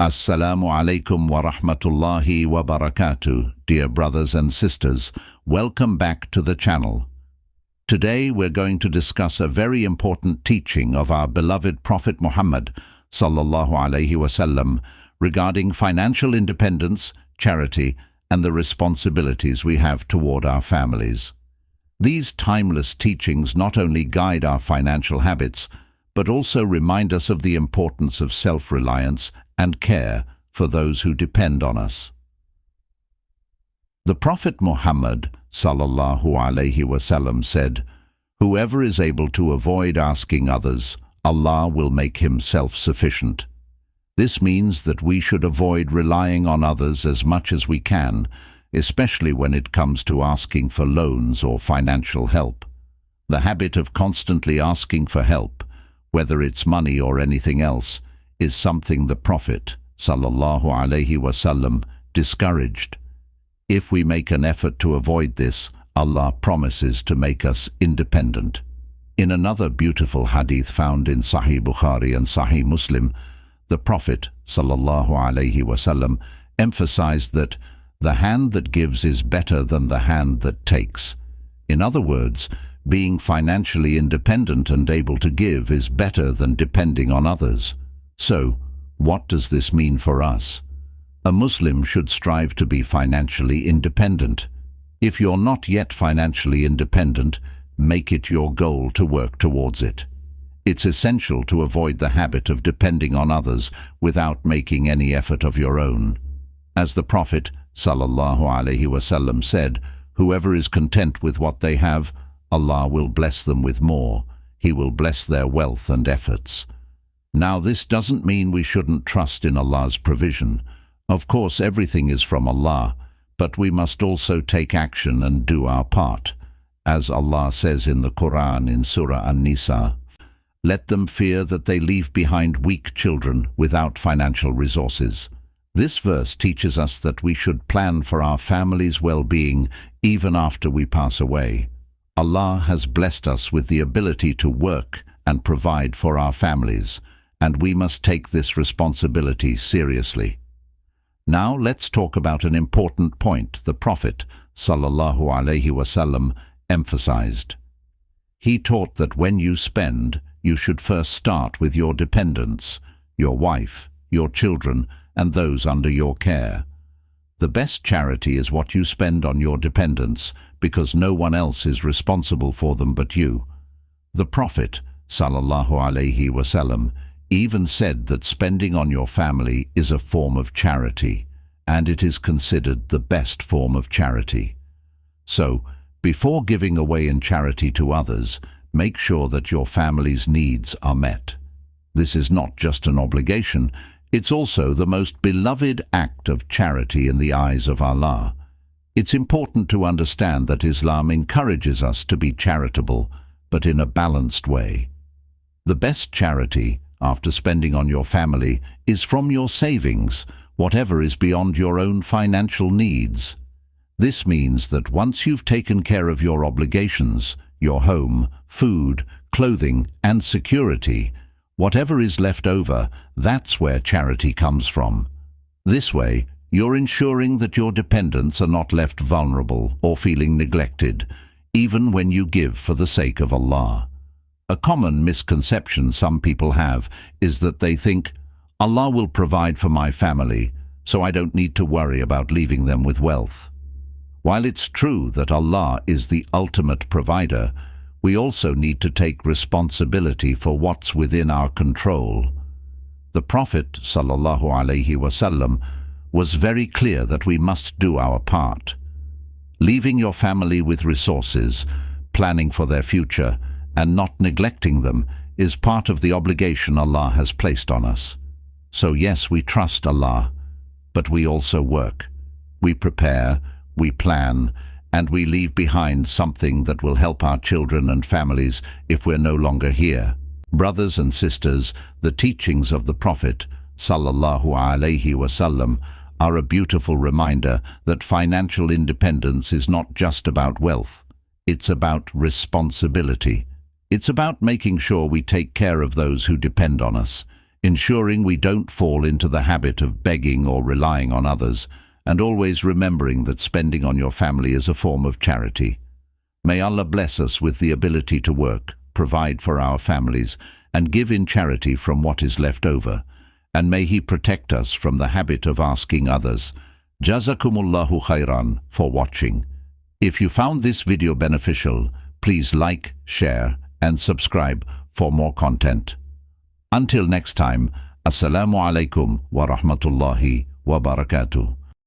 Assalamu Alaikum warahmatullahi wabarakatuh. Dear brothers and sisters, welcome back to the channel. Today we're going to discuss a very important teaching of our beloved Prophet Muhammad sallallahu alaihi wasallam regarding financial independence, charity, and the responsibilities we have toward our families. These timeless teachings not only guide our financial habits, but also remind us of the importance of self-reliance and care for those who depend on us. The Prophet Muhammad sallallahu alaihi wasallam said, "Whoever is able to avoid asking others, Allah will make him self-sufficient." This means that we should avoid relying on others as much as we can, especially when it comes to asking for loans or financial help. The habit of constantly asking for help, whether it's money or anything else, is something the Prophet sallallahu alaihi wasallam discouraged. If we make an effort to avoid this, Allah promises to make us independent. In another beautiful hadith found in Sahih Bukhari and Sahih Muslim, the Prophet sallallahu alaihi wasallam emphasized that the hand that gives is better than the hand that takes. In other words, being financially independent and able to give is better than depending on others. So, what does this mean for us? A Muslim should strive to be financially independent. If you're not yet financially independent, make it your goal to work towards it. It's essential to avoid the habit of depending on others without making any effort of your own. As the Prophet sallallahu alaihi wasallam said, "Whoever is content with what they have, Allah will bless them with more. He will bless their wealth and efforts." Now, this doesn't mean we shouldn't trust in Allah's provision. Of course, everything is from Allah, but we must also take action and do our part. As Allah says in the Quran in Surah An-Nisa, "Let them fear that they leave behind weak children without financial resources." This verse teaches us that we should plan for our family's well-being even after we pass away. Allah has blessed us with the ability to work and provide for our families, and we must take this responsibility seriously. Now let's talk about an important point the Prophet sallallahu alaihi wasallam emphasized. He taught that when you spend, you should first start with your dependents, your wife, your children, and those under your care. The best charity is what you spend on your dependents, because no one else is responsible for them but you. The Prophet sallallahu alaihi wasallam even said that spending on your family is a form of charity, and it is considered the best form of charity. So, before giving away in charity to others, make sure that your family's needs are met. This is not just an obligation, it's also the most beloved act of charity in the eyes of Allah. It's important to understand that Islam encourages us to be charitable, but in a balanced way. The best charity, after spending on your family, is from your savings, whatever is beyond your own financial needs. This means that once you've taken care of your obligations, your home, food, clothing, and security, whatever is left over, that's where charity comes from. This way, you're ensuring that your dependents are not left vulnerable or feeling neglected, even when you give for the sake of Allah. A common misconception some people have is that they think, Allah will provide for my family, so I don't need to worry about leaving them with wealth. While it's true that Allah is the ultimate provider, we also need to take responsibility for what's within our control. The Prophet sallallahu alaihi wasallam was very clear that we must do our part. Leaving your family with resources, planning for their future, and not neglecting them is part of the obligation Allah has placed on us. So yes, we trust Allah, but we also work. We prepare, we plan, and we leave behind something that will help our children and families if we're no longer here. Brothers and sisters, the teachings of the Prophet sallallahu alaihi wasallam are a beautiful reminder that financial independence is not just about wealth. It's about responsibility. It's about making sure we take care of those who depend on us. ensuring we don't fall into the habit of begging or relying on others, and always remembering that spending on your family is a form of charity. May Allah bless us with the ability to work, provide for our families, and give in charity from what is left over, and may He protect us from the habit of asking others. Jazakumullahu khairan for watching. If you found this video beneficial, please like, share, and subscribe for more content. Until next time, Assalamu Alaikum warahmatullahi wabarakatuh.